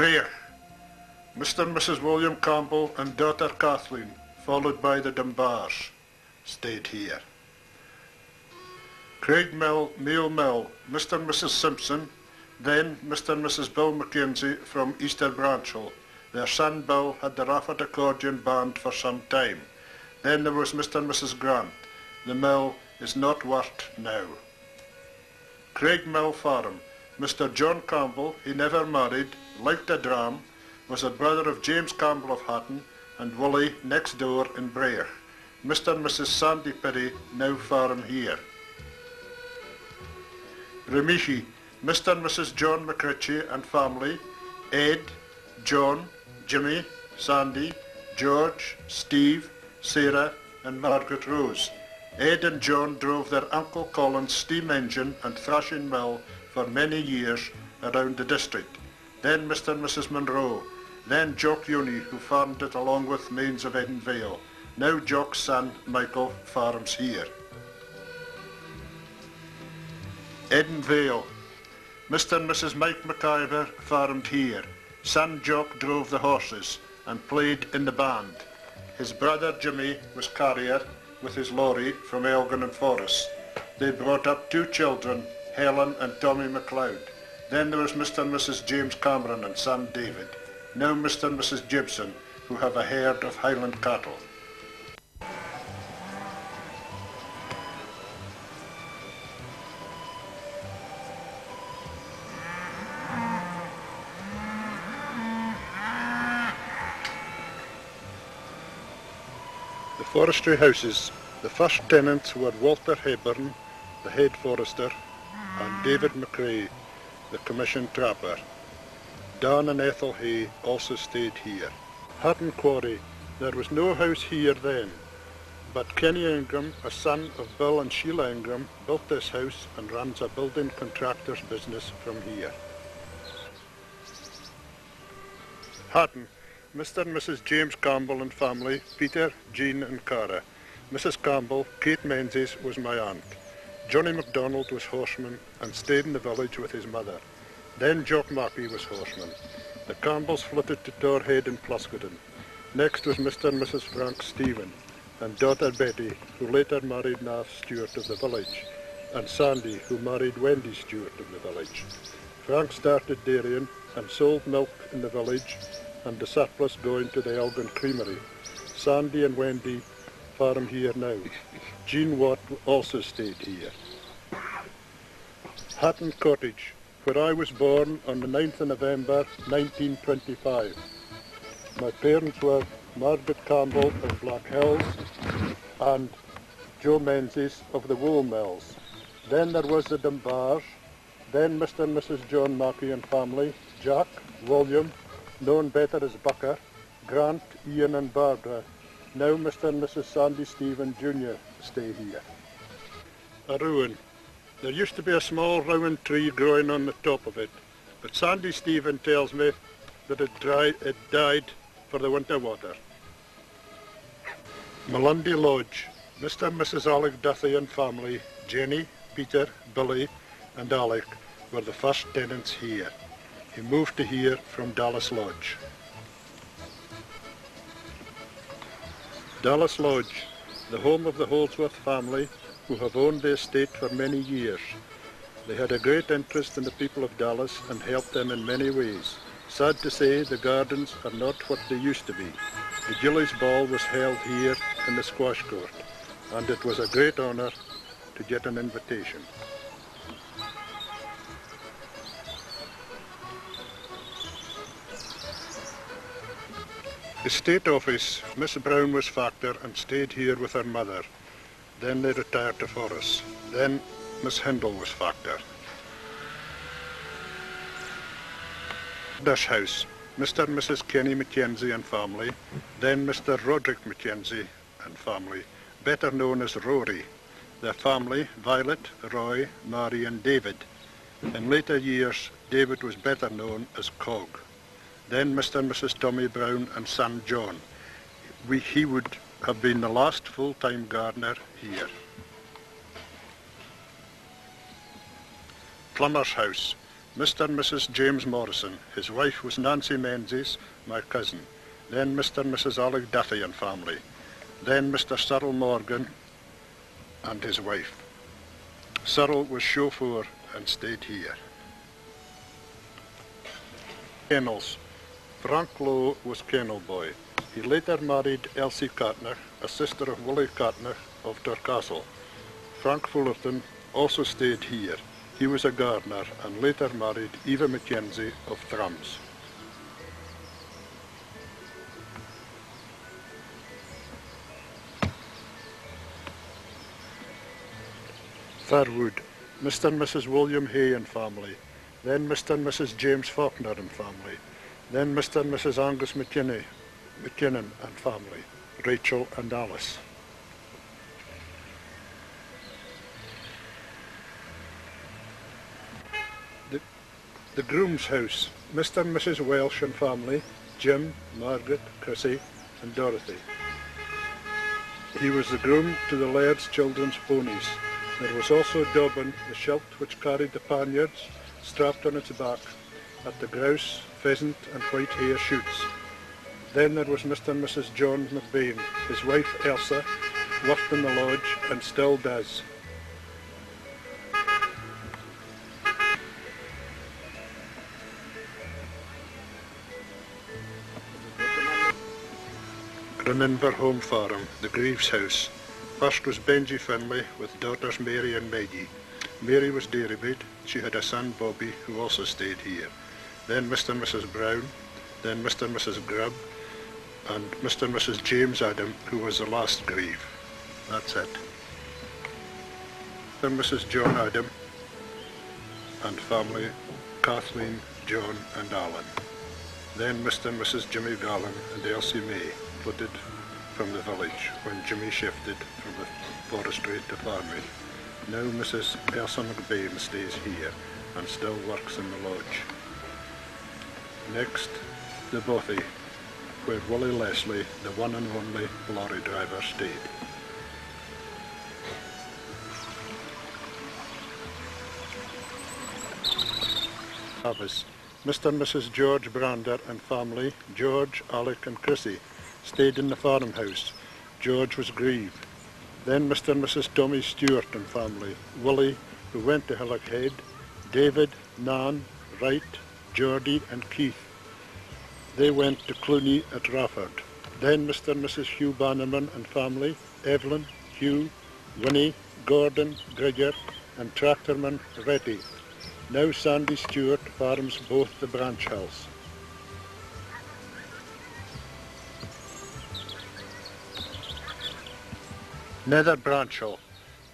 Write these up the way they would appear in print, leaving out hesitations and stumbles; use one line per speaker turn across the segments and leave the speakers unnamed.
Bray, Mr. and Mrs. William Campbell and daughter Kathleen, followed by the Dunbars, stayed here. Craig Mill, Neil Mill, Mr. and Mrs. Simpson, then Mr. and Mrs. Bill Mackenzie from Easter Branchell. Their son Bill had the Rafford accordion band for some time. Then there was Mr. and Mrs. Grant. The mill is not worked now. Craig Mill Farm. Mr. John Campbell, he never married, liked a dram, was a brother of James Campbell of Hatton and Woolley next door in Bray. Mr. and Mrs. Sandy Perry now farm here. Remishi, Mr. and Mrs. John McRitchie and family, Ed, John, Jimmy, Sandy, George, Steve, Sarah and Margaret Rose. Ed and John drove their Uncle Colin's steam engine and thrashing mill for many years around the district. Then Mr. and Mrs. Monroe. Then Jock Uni, who farmed it along with Mains of Edenvale. Now Jock's son, Michael, farms here. Edenvale. Mr. and Mrs. Mike McIver farmed here. Son Jock drove the horses and played in the band. His brother Jimmy was carrier with his lorry from Elgin and Forres. They brought up 2 children, Helen and Tommy MacLeod. Then there was Mr. and Mrs. James Cameron and son David. Now Mr. and Mrs. Gibson, who have a herd of Highland cattle. The forestry houses. The first tenants were Walter Hepburn, the head forester, and David McRae, the commissioned trapper. Dan and Ethel Hay also stayed here. Hatton Quarry. There was no house here then, but Kenny Ingram, a son of Bill and Sheila Ingram, built this house and runs a building contractor's business from here. Hatton. Mr. and Mrs. James Campbell and family, Peter, Jean and Cara. Mrs. Campbell, Kate Menzies, was my aunt. Johnny MacDonald was horseman and stayed in the village with his mother. Then Jock Mackey was horseman. The Campbells flitted to Torhead in Pluscadden. Next was Mr. and Mrs. Frank Stephen and daughter Betty, who later married Nath Stewart of the village, and Sandy, who married Wendy Stewart of the village. Frank started dairying and sold milk in the village, and the surplus going to the Elgin Creamery. Sandy and Wendy farm here now. Jean Watt also stayed here. Hatton Cottage, where I was born on the 9th of November 1925. My parents were Margaret Campbell of Black Hills and Joe Menzies of the Wool Mills. Then there was the Dunbars, then Mr. and Mrs. John Mackey and family, Jack, William, known better as Bucker, Grant, Ian and Barbara. Now Mr. and Mrs. Sandy Stephen Jr. stay here. A ruin. There used to be a small rowan tree growing on the top of it, but Sandy Stephen tells me that it died for the winter water. Malundy Lodge. Mr. and Mrs. Alec Duthie and family, Jenny, Peter, Billy and Alec, were the first tenants here. He moved to here from Dallas Lodge. Dallas Lodge, the home of the Holdsworth family, who have owned the estate for many years. They had a great interest in the people of Dallas and helped them in many ways. Sad to say, the gardens are not what they used to be. The Gillies Ball was held here in the squash court, and it was a great honour to get an invitation. The State Office. Miss Brown was factor and stayed here with her mother. Then they retired to Forres. Then Miss Hindle was factor. Dish House. Mr. and Mrs. Kenny Mackenzie and family. Then Mr. Roderick Mackenzie and family, better known as Rory. Their family, Violet, Roy, Mary and David. In later years, David was better known as Cog. Then Mr. and Mrs. Tommy Brown and son John. He would have been the last full-time gardener here. Plummer's House. Mr. and Mrs. James Morrison. His wife was Nancy Menzies, my cousin. Then Mr. and Mrs. Olive Duffy and family. Then Mr. Cyril Morgan and his wife. Cyril was chauffeur and stayed here. Kennels. Frank Lowe was kennel boy. He later married Elsie Cartner, a sister of Willie Cartner of Tyrcastle. Frank Fullerton also stayed here. He was a gardener and later married Eva Mackenzie of Thrums. Thurwood. Mr. and Mrs. William Hay and family. Then Mr. and Mrs. James Faulkner and family. Then Mr. and Mrs. Angus McKinnon and family. Rachel and Alice. The groom's house. Mr. and Mrs. Welsh and family. Jim, Margaret, Chrissy and Dorothy. He was the groom to the laird's children's ponies. There was also Dobbin, the shilt which carried the panniards strapped on its back at the grouse, pheasant and white hare shoots. Then there was Mr. and Mrs. John McBain. His wife Elsa worked in the lodge and still does. Remember Home Farm, the Greaves house. First was Benji Finlay with daughters Mary and Maggie. Mary was dairymaid. She had a son Bobby who also stayed here. Then Mr. and Mrs. Brown, then Mr. and Mrs. Grubb, and Mr. and Mrs. James Adam, who was the last Grieve. That's it. Then Mrs. John Adam and family, Kathleen, John and Alan. Then Mr. and Mrs. Jimmy Gallen and Elsie May flooded from the village when Jimmy shifted from the forestry to farming. Now Mrs. Elsa McBain stays here and still works in the lodge. Next, the Bothy, where Willie Leslie, the one and only lorry driver, stayed. Travis. Mr. and Mrs. George Brander and family, George, Alec and Chrissy, stayed in the farmhouse. George was Grieve. Then Mr. and Mrs. Tommy Stewart and family, Willie, who went to Hillock Head, David, Nan, Wright, Geordie and Keith. They went to Cluny at Rafford. Then Mr. and Mrs. Hugh Bannerman and family, Evelyn, Hugh, Winnie, Gordon, Grigger and tractorman Retty. Now Sandy Stewart farms both the branch hills. Nether Branchhill.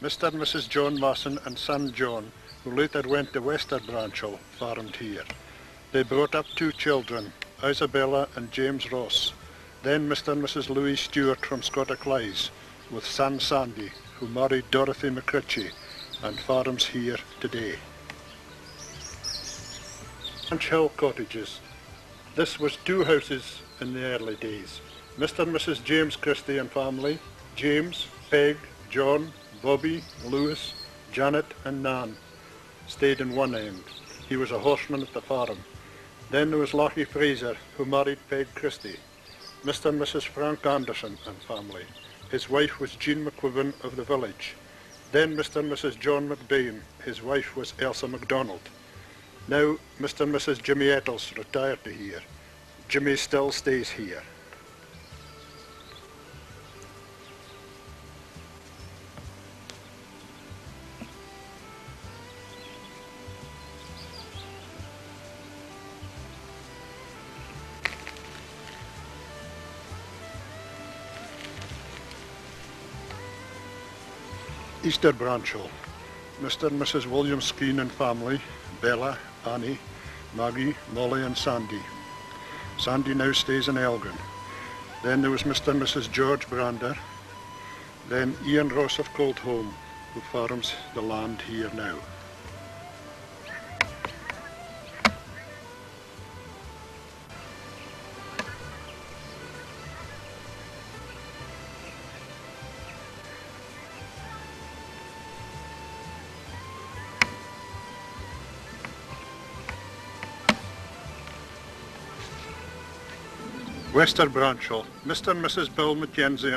Mr. and Mrs. John Masson and son John, who later went to Wester Branchhill, farmed here. They brought up 2 children, Isabella and James Ross. Then Mr. and Mrs. Louis Stewart from Scottaclies, with son Sandy, who married Dorothy McCritchie and farms here today. Branch Hill Cottages. This was 2 houses in the early days. Mr. and Mrs. James Christie and family, James, Peg, John, Bobby, Lewis, Janet and Nan stayed in one end. He was a horseman at the farm. Then there was Lockie Fraser, who married Peg Christie. Mr. and Mrs. Frank Anderson and family. His wife was Jean McQuibbin of the village. Then Mr. and Mrs. John McBain. His wife was Elsa MacDonald. Now Mr. and Mrs. Jimmy Ettles retired to here. Jimmy still stays here. Easter Branchhill. Mr. and Mrs. William Skeen and family, Bella, Annie, Maggie, Molly and Sandy. Sandy now stays in Elgin. Then there was Mr. and Mrs. George Brander. Then Ian Ross of Coldholm, who farms the land here now. Wester Branchall, Mr. and Mrs. Bill Mackenzie and